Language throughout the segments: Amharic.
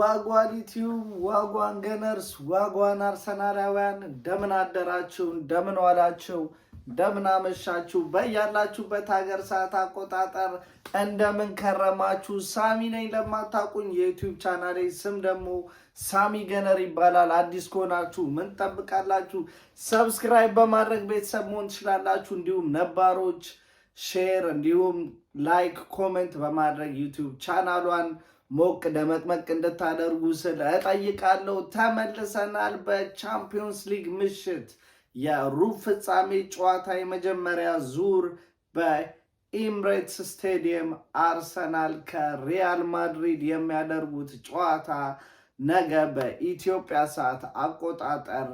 ዋጓን ዩቲዩብ ዋጓን ገነርስ ዋጓን አርሰናላውያን እንደምን አደራችሁ እንደምን ዋላችሁ እንደምን አመሻችሁ በያላችሁበት ሀገር ሰዓት አቆጣጠር እንደምን ከረማችሁ ሳሚ ነኝ ለማታውቁኝ የዩቲዩብ ቻናሌ ስም ደግሞ ሳሚ ገነር ይባላል አዲስ ከሆናችሁ ምን ጠብቃላችሁ ሰብስክራይብ በማድረግ ቤተሰብ መሆን ትችላላችሁ እንዲሁም ነባሮች ሼር እንዲሁም ላይክ ኮሜንት በማድረግ ዩቲዩብ ቻናሏን ሞቅ ደመቅመቅ እንድታደርጉ ስለ እጠይቃለሁ። ተመልሰናል። በቻምፒዮንስ ሊግ ምሽት የሩብ ፍጻሜ ጨዋታ የመጀመሪያ ዙር በኤምሬትስ ስቴዲየም አርሰናል ከሪያል ማድሪድ የሚያደርጉት ጨዋታ ነገ በኢትዮጵያ ሰዓት አቆጣጠር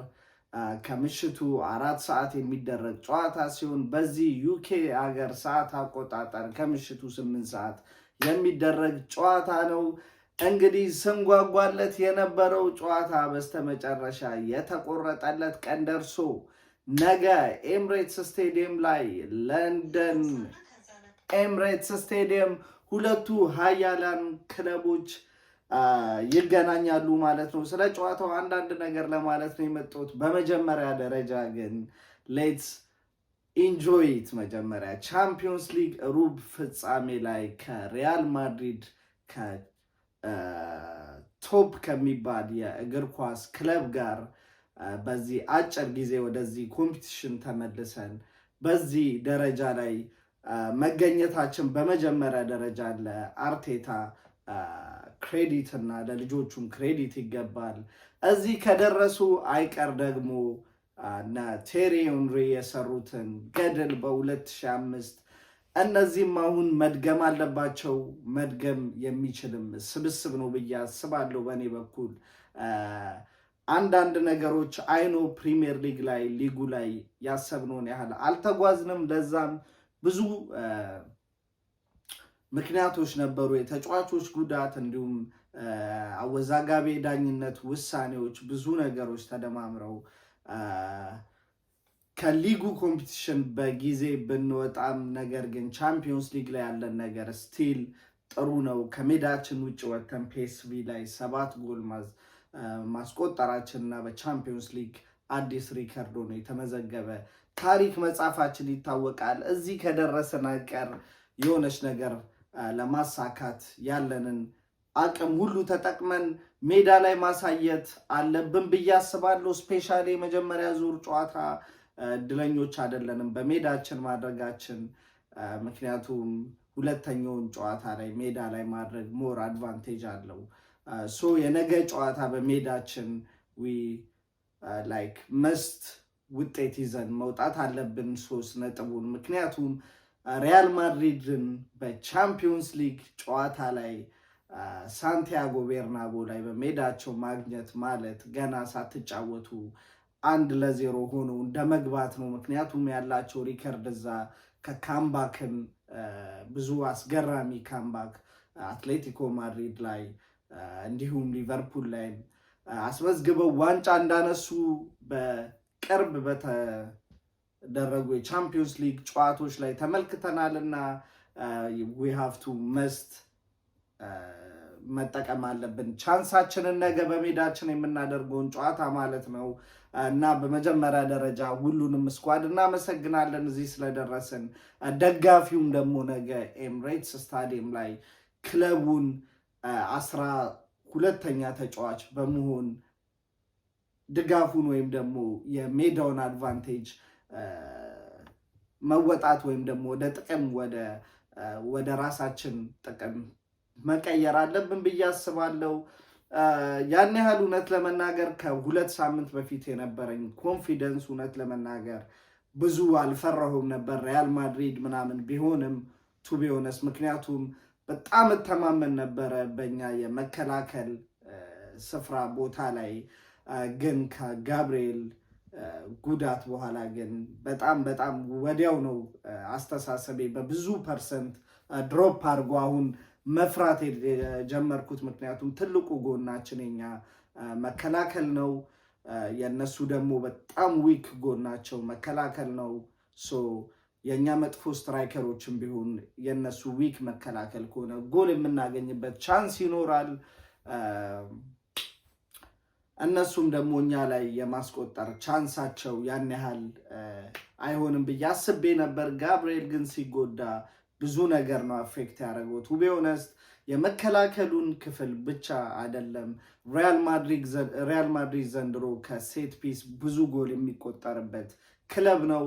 ከምሽቱ 4 ሰዓት የሚደረግ ጨዋታ ሲሆን በዚህ ዩኬ ሀገር ሰዓት አቆጣጠር ከምሽቱ 8 ሰዓት የሚደረግ ጨዋታ ነው። እንግዲህ ስንጓጓለት የነበረው ጨዋታ በስተመጨረሻ የተቆረጠለት ቀን ደርሶ ነገ ኤምሬትስ ስቴዲየም ላይ ለንደን ኤምሬትስ ስቴዲየም ሁለቱ ሀያላን ክለቦች ይገናኛሉ ማለት ነው። ስለ ጨዋታው አንዳንድ ነገር ለማለት ነው የመጣሁት። በመጀመሪያ ደረጃ ግን ሌትስ ኢንጆይት መጀመሪያ ቻምፒዮንስ ሊግ ሩብ ፍጻሜ ላይ ከሪያል ማድሪድ ከቶፕ ከሚባል የእግር ኳስ ክለብ ጋር በዚህ አጭር ጊዜ ወደዚህ ኮምፒቲሽን ተመልሰን በዚህ ደረጃ ላይ መገኘታችን በመጀመሪያ ደረጃ ለአርቴታ ክሬዲት እና ለልጆቹም ክሬዲት ይገባል። እዚህ ከደረሱ አይቀር ደግሞ እና ቴሪ ሄንሪ የሰሩትን ገድል በ2005 እነዚህም አሁን መድገም አለባቸው። መድገም የሚችልም ስብስብ ነው ብዬ አስባለሁ። በእኔ በኩል አንዳንድ ነገሮች አይኖ ፕሪሚየር ሊግ ላይ ሊጉ ላይ ያሰብነውን ያህል አልተጓዝንም። ለዛም ብዙ ምክንያቶች ነበሩ። የተጫዋቾች ጉዳት፣ እንዲሁም አወዛጋቢ ዳኝነት ውሳኔዎች፣ ብዙ ነገሮች ተደማምረው ከሊጉ ኮምፒቲሽን በጊዜ ብንወጣም ነገር ግን ቻምፒዮንስ ሊግ ላይ ያለን ነገር ስቲል ጥሩ ነው። ከሜዳችን ውጭ ወጥተን ፒኤስቪ ላይ 7 ጎል ማስቆጠራችን እና በቻምፒዮንስ ሊግ አዲስ ሪከርድ ሆኖ የተመዘገበ ታሪክ መጻፋችን ይታወቃል። እዚህ ከደረሰን አይቀር የሆነች ነገር ለማሳካት ያለንን አቅም ሁሉ ተጠቅመን ሜዳ ላይ ማሳየት አለብን ብዬ አስባለሁ። ስፔሻሊ የመጀመሪያ ዙር ጨዋታ እድለኞች አይደለንም በሜዳችን ማድረጋችን። ምክንያቱም ሁለተኛውን ጨዋታ ላይ ሜዳ ላይ ማድረግ ሞር አድቫንቴጅ አለው። ሶ የነገ ጨዋታ በሜዳችን ላይክ መስት ውጤት ይዘን መውጣት አለብን 3 ነጥቡን። ምክንያቱም ሪያል ማድሪድን በቻምፒዮንስ ሊግ ጨዋታ ላይ ሳንቲያጎ ቤርናቦ ላይ በሜዳቸው ማግኘት ማለት ገና ሳትጫወቱ 1-0 ሆኖ እንደ መግባት ነው። ምክንያቱም ያላቸው ሪከርድ እዛ ከካምባክን ብዙ አስገራሚ ካምባክ አትሌቲኮ ማድሪድ ላይ እንዲሁም ሊቨርፑል ላይ አስመዝግበው ዋንጫ እንዳነሱ በቅርብ በተደረጉ የቻምፒዮንስ ሊግ ጨዋታዎች ላይ ተመልክተናልና ዊ ሃቭ ቱ መስት መጠቀም አለብን ቻንሳችንን ነገ በሜዳችን የምናደርገውን ጨዋታ ማለት ነው። እና በመጀመሪያ ደረጃ ሁሉንም ስኳድ እናመሰግናለን እዚህ ስለደረስን። ደጋፊውም ደግሞ ነገ ኤምሬትስ ስታዲየም ላይ ክለቡን 12ኛ ተጫዋች በመሆን ድጋፉን ወይም ደግሞ የሜዳውን አድቫንቴጅ መወጣት ወይም ደግሞ ወደ ጥቅም ወደ ራሳችን ጥቅም መቀየር አለብን ብዬ አስባለሁ። ያን ያህል እውነት ለመናገር ከ2 ሳምንት በፊት የነበረኝ ኮንፊደንስ እውነት ለመናገር ብዙ አልፈራሁም ነበር ሪያል ማድሪድ ምናምን ቢሆንም ቱ ቢ ኦነስት። ምክንያቱም በጣም እተማመን ነበረ በእኛ የመከላከል ስፍራ ቦታ ላይ። ግን ከጋብርኤል ጉዳት በኋላ ግን በጣም ወዲያው ነው አስተሳሰቤ በብዙ ፐርሰንት ድሮፕ አድርጎ አሁን መፍራት የጀመርኩት። ምክንያቱም ትልቁ ጎናችን የኛ መከላከል ነው። የነሱ ደግሞ በጣም ዊክ ጎናቸው መከላከል ነው። ሶ የኛ መጥፎ ስትራይከሮችም ቢሆን የነሱ ዊክ መከላከል ከሆነ ጎል የምናገኝበት ቻንስ ይኖራል። እነሱም ደግሞ እኛ ላይ የማስቆጠር ቻንሳቸው ያን ያህል አይሆንም ብዬ አስቤ ነበር። ጋብርኤል ግን ሲጎዳ ብዙ ነገር ነው አፌክት ያደረገው። ቱ ቢ ኦነስት የመከላከሉን ክፍል ብቻ አይደለም። ሪያል ማድሪድ ዘንድሮ ከሴት ፒስ ብዙ ጎል የሚቆጠርበት ክለብ ነው።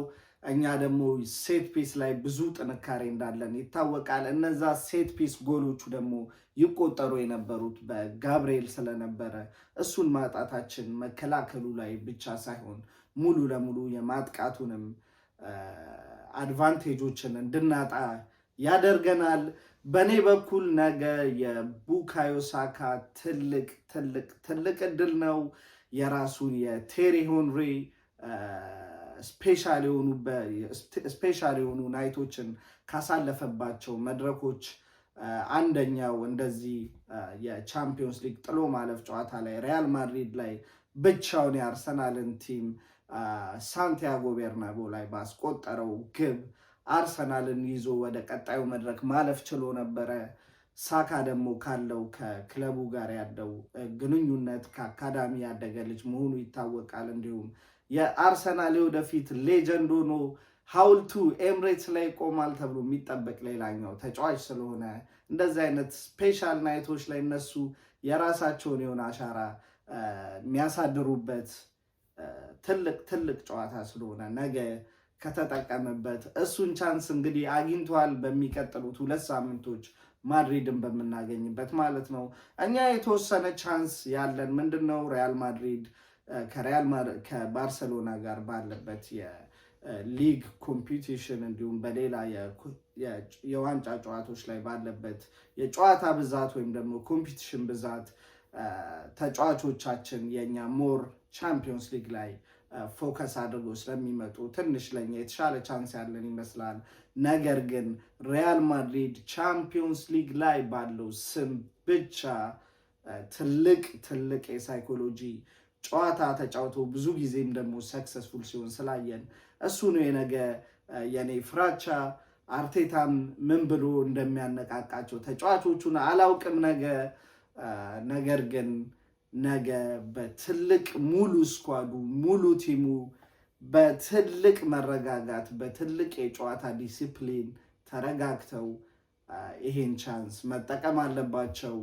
እኛ ደግሞ ሴት ፒስ ላይ ብዙ ጥንካሬ እንዳለን ይታወቃል። እነዛ ሴት ፒስ ጎሎቹ ደግሞ ይቆጠሩ የነበሩት በጋብርኤል ስለነበረ እሱን ማጣታችን መከላከሉ ላይ ብቻ ሳይሆን ሙሉ ለሙሉ የማጥቃቱንም አድቫንቴጆችን እንድናጣ ያደርገናል። በእኔ በኩል ነገ የቡካዮ ሳካ ትልቅ እድል ነው። የራሱን የቴሪ ሄንሪ ስፔሻል የሆኑ ናይቶችን ካሳለፈባቸው መድረኮች አንደኛው እንደዚህ የቻምፒዮንስ ሊግ ጥሎ ማለፍ ጨዋታ ላይ ሪያል ማድሪድ ላይ ብቻውን የአርሰናልን ቲም ሳንቲያጎ ቤርናቦ ላይ ባስቆጠረው ግብ አርሰናልን ይዞ ወደ ቀጣዩ መድረክ ማለፍ ችሎ ነበረ። ሳካ ደግሞ ካለው ከክለቡ ጋር ያለው ግንኙነት ከአካዳሚ ያደገ ልጅ መሆኑ ይታወቃል። እንዲሁም የአርሰናል ወደፊት ሌጀንድ ሆኖ ሐውልቱ ኤምሬትስ ላይ ይቆማል ተብሎ የሚጠበቅ ሌላኛው ተጫዋች ስለሆነ እንደዚህ አይነት ስፔሻል ናይቶች ላይ እነሱ የራሳቸውን የሆነ አሻራ የሚያሳድሩበት ትልቅ ጨዋታ ስለሆነ ነገ ከተጠቀመበት እሱን ቻንስ እንግዲህ አግኝቷል። በሚቀጥሉት 2 ሳምንቶች ማድሪድን በምናገኝበት ማለት ነው። እኛ የተወሰነ ቻንስ ያለን ምንድነው ሪያል ማድሪድ ከባርሰሎና ጋር ባለበት የሊግ ኮምፒቲሽን እንዲሁም በሌላ የዋንጫ ጨዋታዎች ላይ ባለበት የጨዋታ ብዛት ወይም ደግሞ ኮምፒቲሽን ብዛት ተጫዋቾቻችን የኛ ሞር ቻምፒዮንስ ሊግ ላይ ፎከስ አድርጎ ስለሚመጡ ትንሽ ለኛ የተሻለ ቻንስ ያለን ይመስላል። ነገር ግን ሪያል ማድሪድ ቻምፒዮንስ ሊግ ላይ ባለው ስም ብቻ ትልቅ የሳይኮሎጂ ጨዋታ ተጫውቶ ብዙ ጊዜም ደግሞ ሰክሰስፉል ሲሆን ስላየን እሱ ነው የነገ የኔ ፍራቻ። አርቴታም ምን ብሎ እንደሚያነቃቃቸው ተጫዋቾቹን አላውቅም ነገር ግን ነገ በትልቅ ሙሉ ስኳዱ ሙሉ ቲሙ በትልቅ መረጋጋት በትልቅ የጨዋታ ዲሲፕሊን ተረጋግተው ይሄን ቻንስ መጠቀም አለባቸው።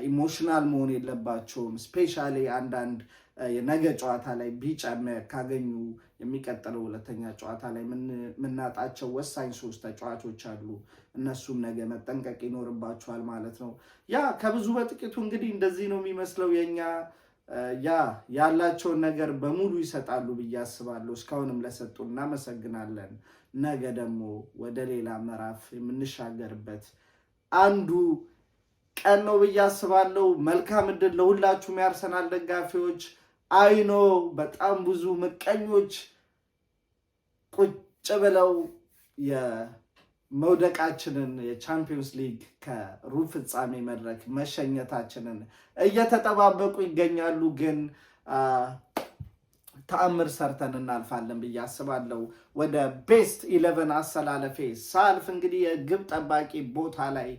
ኢሞሽናል መሆን የለባቸውም። ስፔሻሊ አንዳንድ የነገ ጨዋታ ላይ ቢጫ ካገኙ የሚቀጥለው 2ኛ ጨዋታ ላይ የምናጣቸው ወሳኝ 3 ተጫዋቾች አሉ። እነሱም ነገ መጠንቀቅ ይኖርባቸዋል ማለት ነው። ያ ከብዙ በጥቂቱ እንግዲህ እንደዚህ ነው የሚመስለው። የኛ ያላቸውን ነገር በሙሉ ይሰጣሉ ብዬ አስባለሁ። እስካሁንም ለሰጡ እናመሰግናለን። ነገ ደግሞ ወደ ሌላ ምዕራፍ የምንሻገርበት አንዱ ቀን ነው ብዬ አስባለሁ። መልካም ዕድል ለሁላችሁም የአርሰናል ደጋፊዎች። አይኖ በጣም ብዙ ምቀኞች ቁጭ ብለው የመውደቃችንን የቻምፒዮንስ ሊግ ከሩብ ፍጻሜ መድረክ መሸኘታችንን እየተጠባበቁ ይገኛሉ። ግን ተአምር ሰርተን እናልፋለን ብዬ አስባለሁ። ወደ ቤስት 11 አሰላለፌ ሳልፍ እንግዲህ የግብ ጠባቂ ቦታ ላይ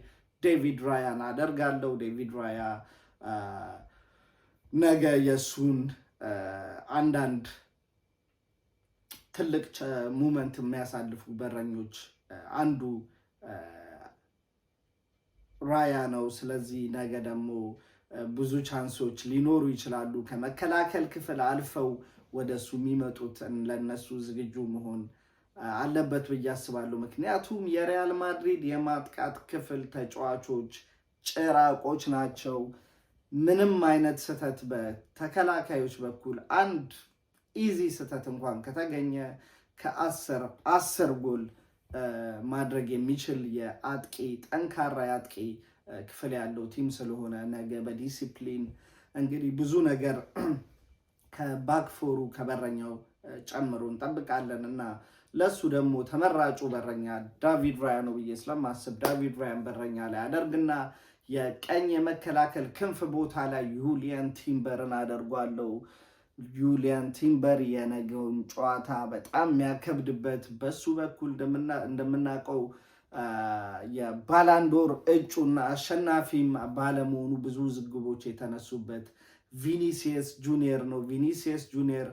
ዴቪድ ራያን አደርጋለሁ። ዴቪድ ራያ ነገ የእሱን አንዳንድ ትልቅ ሙመንት የሚያሳልፉ በረኞች አንዱ ራያ ነው። ስለዚህ ነገ ደግሞ ብዙ ቻንሶች ሊኖሩ ይችላሉ። ከመከላከል ክፍል አልፈው ወደ እሱ የሚመጡት ለነሱ ዝግጁ መሆን አለበት ብዬ አስባለሁ። ምክንያቱም የሪያል ማድሪድ የማጥቃት ክፍል ተጫዋቾች ጭራቆች ናቸው። ምንም አይነት ስህተት በተከላካዮች በኩል አንድ ኢዚ ስህተት እንኳን ከተገኘ ከ10 ጎል ማድረግ የሚችል ጠንካራ የአጥቂ ክፍል ያለው ቲም ስለሆነ ነገ በዲሲፕሊን እንግዲህ ብዙ ነገር ከባክፎሩ ከበረኛው ጨምሮ እንጠብቃለን እና ለሱ ደግሞ ተመራጩ በረኛ ዳቪድ ራያ ነው ብዬ ስለማስብ ዳቪድ ራያን በረኛ ላይ አደርግና የቀኝ የመከላከል ክንፍ ቦታ ላይ ዩሊያን ቲምበርን አደርጓለሁ። ዩሊያን ቲምበር የነገውን ጨዋታ በጣም የሚያከብድበት በሱ በኩል እንደምናውቀው የባላንዶር እጩና አሸናፊም ባለመሆኑ ብዙ ዝግቦች የተነሱበት ቪኒሲየስ ጁኒየር ነው። ቪኒሲየስ ጁኒየር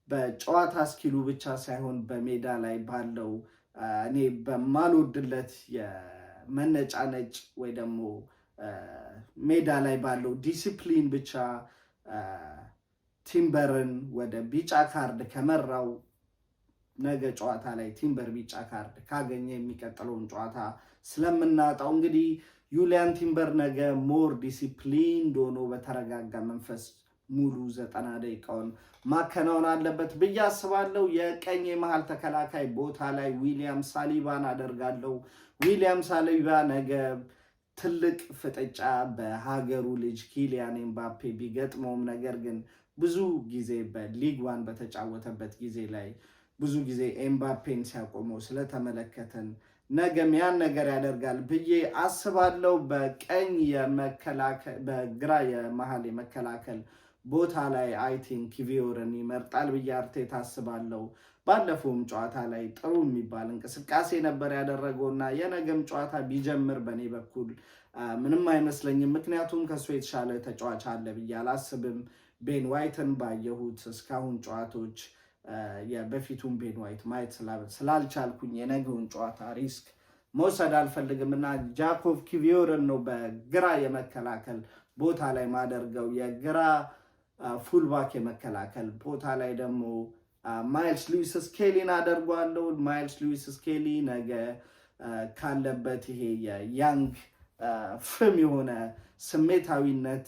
በጨዋታ ስኪሉ ብቻ ሳይሆን በሜዳ ላይ ባለው እኔ በማልወድለት የመነጫነጭ ወይ ደግሞ ሜዳ ላይ ባለው ዲሲፕሊን ብቻ ቲምበርን ወደ ቢጫ ካርድ ከመራው ነገ ጨዋታ ላይ ቲምበር ቢጫ ካርድ ካገኘ የሚቀጥለውን ጨዋታ ስለምናጣው እንግዲህ ዩሊያን ቲምበር ነገ ሞር ዲሲፕሊን ሆኖ በተረጋጋ መንፈስ ሙሉ 90 ደቂቃውን ማከናወን አለበት ብዬ አስባለሁ። የቀኝ የመሃል ተከላካይ ቦታ ላይ ዊሊያም ሳሊባን አደርጋለሁ። ዊሊያም ሳሊባ ነገ ትልቅ ፍጥጫ በሀገሩ ልጅ ኪሊያን ኤምባፔ ቢገጥመውም ነገር ግን ብዙ ጊዜ በሊግ ዋን በተጫወተበት ጊዜ ላይ ብዙ ጊዜ ኤምባፔን ሲያቆመው ስለተመለከተን ነገም ያን ነገር ያደርጋል ብዬ አስባለሁ። በቀኝ በግራ የመሃል የመከላከል ቦታ ላይ አይቲንክ ኪቪዮርን ይመርጣል ብዬ አርቴታ አስባለሁ። ባለፈውም ጨዋታ ላይ ጥሩ የሚባል እንቅስቃሴ ነበር ያደረገውና የነገም ጨዋታ ቢጀምር በእኔ በኩል ምንም አይመስለኝም። ምክንያቱም ከሱ የተሻለ ተጫዋች አለ ብዬ አላስብም። ቤን ዋይትን ባየሁት እስካሁን ጨዋታዎች የበፊቱን ቤን ዋይት ማየት ስላልቻልኩኝ የነገውን ጨዋታ ሪስክ መውሰድ አልፈልግም እና ጃኮብ ኪቪዮርን ነው በግራ የመከላከል ቦታ ላይ ማደርገው። የግራ ፉልባክ የመከላከል ቦታ ላይ ደግሞ ማይልስ ሉዊስ ስኬሊን አደርጓለሁ። ማይልስ ሉዊስ ስኬሊ ነገ ካለበት ይሄ የያንግ ፍም የሆነ ስሜታዊነት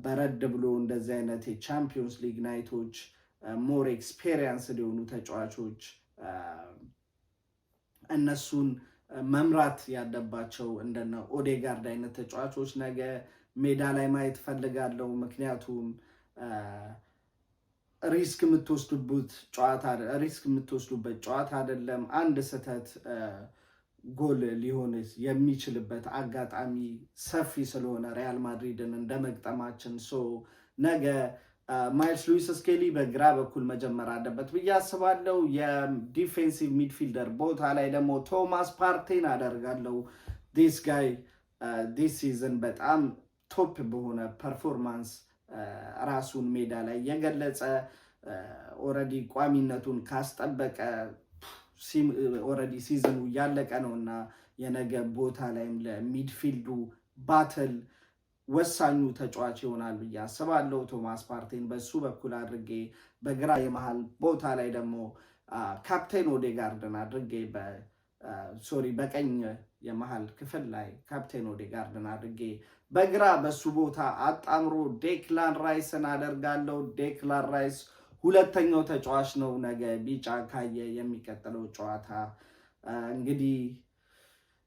በረድ ብሎ እንደዚህ አይነት የቻምፒዮንስ ሊግ ናይቶች ሞር ኤክስፔሪየንስ ሊሆኑ ተጫዋቾች እነሱን መምራት ያለባቸው እንደነ ኦዴጋርድ አይነት ተጫዋቾች ነገ ሜዳ ላይ ማየት ፈልጋለሁ። ምክንያቱም ሪስክ የምትወስዱበት ጨዋታ አይደለም። አንድ ስህተት ጎል ሊሆን የሚችልበት አጋጣሚ ሰፊ ስለሆነ ሪያል ማድሪድን እንደመግጠማችን ነገ ማይልስ ሉዊስ ስኬሊ በግራ በኩል መጀመር አለበት ብዬ አስባለሁ። የዲፌንሲቭ ሚድፊልደር ቦታ ላይ ደግሞ ቶማስ ፓርቴን አደርጋለሁ። ዲስ ጋይ ዲስ ሲዝን በጣም ቶፕ በሆነ ፐርፎርማንስ ራሱን ሜዳ ላይ የገለጸ ኦልሬዲ ቋሚነቱን ካስጠበቀ ኦልሬዲ ሲዝኑ እያለቀ ነው እና የነገ ቦታ ላይም ለሚድፊልዱ ባትል ወሳኙ ተጫዋች ይሆናል ብዬ አስባለሁ። ቶማስ ፓርቴን በሱ በኩል አድርጌ በግራ የመሃል ቦታ ላይ ደግሞ ካፕቴን ኦዴጋርድን አድርጌ በቀኝ የመሃል ክፍል ላይ ካፕቴን ኦዴጋርድን አድርጌ በግራ በሱ ቦታ አጣምሮ ዴክላን ራይስን አደርጋለሁ። ዴክላን ራይስ ሁለተኛው ተጫዋች ነው ነገ ቢጫ ካየ የሚቀጥለው ጨዋታ እንግዲህ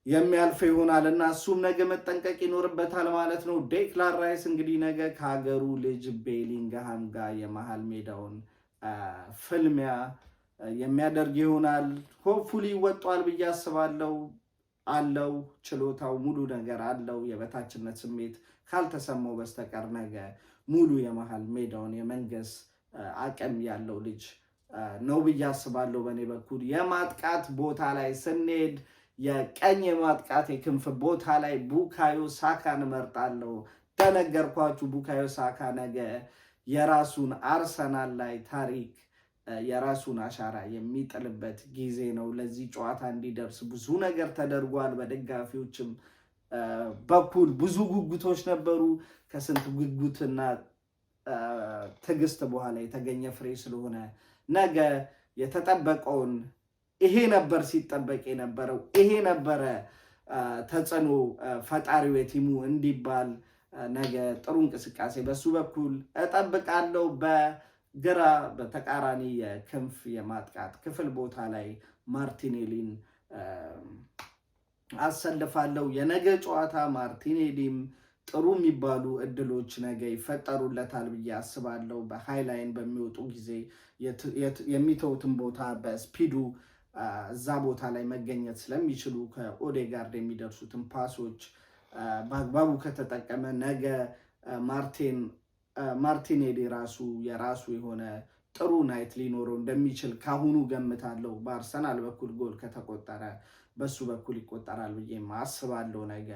የሚያልፈው ይሆናል እና እሱም ነገ መጠንቀቅ ይኖርበታል ማለት ነው። ዴክላን ራይስ እንግዲህ ነገ ከሀገሩ ልጅ ቤሊንግሃም ጋር የመሃል ሜዳውን ፍልሚያ የሚያደርግ ይሆናል። ሆፕፉሊ ይወጧል ብዬ አስባለሁ። አለው ችሎታው ሙሉ ነገር አለው። የበታችነት ስሜት ካልተሰማው በስተቀር ነገ ሙሉ የመሃል ሜዳውን የመንገስ አቅም ያለው ልጅ ነው ብዬ አስባለሁ። በእኔ በኩል የማጥቃት ቦታ ላይ ስንሄድ የቀኝ የማጥቃት የክንፍ ቦታ ላይ ቡካዮ ሳካን እመርጣለሁ። ተነገርኳችሁ። ቡካዮ ሳካ ነገ የራሱን አርሰናል ላይ ታሪክ የራሱን አሻራ የሚጥልበት ጊዜ ነው። ለዚህ ጨዋታ እንዲደርስ ብዙ ነገር ተደርጓል። በደጋፊዎችም በኩል ብዙ ጉጉቶች ነበሩ። ከስንት ጉጉትና ትዕግስት በኋላ የተገኘ ፍሬ ስለሆነ ነገ የተጠበቀውን ይሄ ነበር ሲጠበቅ የነበረው ይሄ ነበረ ተጽዕኖ ፈጣሪው የቲሙ እንዲባል ነገ ጥሩ እንቅስቃሴ በሱ በኩል እጠብቃለሁ። በግራ በተቃራኒ የክንፍ የማጥቃት ክፍል ቦታ ላይ ማርቲኔሊን አሰልፋለሁ። የነገ ጨዋታ ማርቲኔሊም ጥሩ የሚባሉ እድሎች ነገ ይፈጠሩለታል ብዬ አስባለሁ። በሃይላይን በሚወጡ ጊዜ የሚተውትን ቦታ በስፒዱ እዛ ቦታ ላይ መገኘት ስለሚችሉ ከኦዴጋርድ የሚደርሱትን ፓሶች በአግባቡ ከተጠቀመ ነገ ማርቲኔሊ የራሱ የሆነ ጥሩ ናይት ሊኖረው እንደሚችል ካሁኑ ገምታለሁ። በአርሰናል በኩል ጎል ከተቆጠረ በሱ በኩል ይቆጠራል ብዬ አስባለሁ። ነገ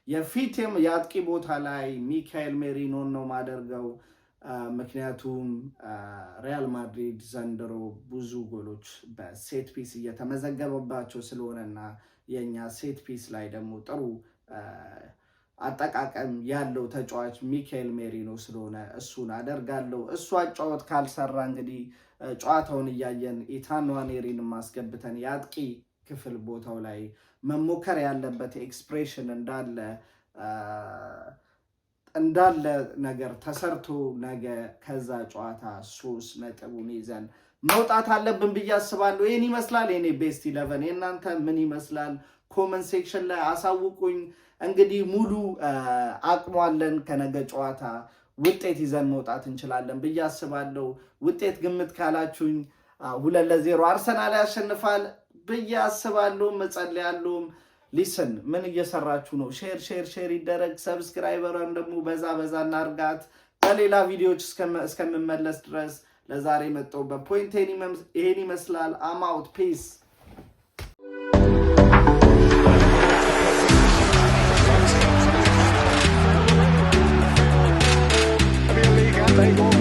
የፊትም የአጥቂ ቦታ ላይ ሚካኤል ሜሪኖን ነው ማደርገው። ምክንያቱም ሪያል ማድሪድ ዘንድሮ ብዙ ጎሎች በሴት ፒስ እየተመዘገበባቸው ስለሆነና የኛ ሴት ፒስ ላይ ደግሞ ጥሩ አጠቃቀም ያለው ተጫዋች ሚካኤል ሜሪኖ ስለሆነ እሱን አደርጋለሁ። እሱ አጫወት ካልሰራ እንግዲህ ጨዋታውን እያየን ኢታን ንዋኔሪን ማስገብተን የአጥቂ ክፍል ቦታው ላይ መሞከር ያለበት ኤክስፕሬሽን እንዳለ ነገር ተሰርቶ ነገ ከዛ ጨዋታ 3 ነጥቡን ይዘን መውጣት አለብን ብዬ አስባለሁ። ይህን ይመስላል የኔ ቤስት 11። የእናንተ ምን ይመስላል? ኮመንት ሴክሽን ላይ አሳውቁኝ። እንግዲህ ሙሉ አቅሟለን ከነገ ጨዋታ ውጤት ይዘን መውጣት እንችላለን ብዬ አስባለሁ። ውጤት ግምት ካላችሁኝ 2-0 አርሰናል ያሸንፋል ብዬ አስባለሁ። መጸለያለሁ። ሊስን ምን እየሰራችሁ ነው? ሼር ይደረግ። ሰብስክራይበርን ደግሞ በዛ እናርጋት። በሌላ ቪዲዮዎች እስከምመለስ ድረስ ለዛሬ መጣሁበት ፖይንት ይሄን ይመስላል። አም አውት ፒስ They go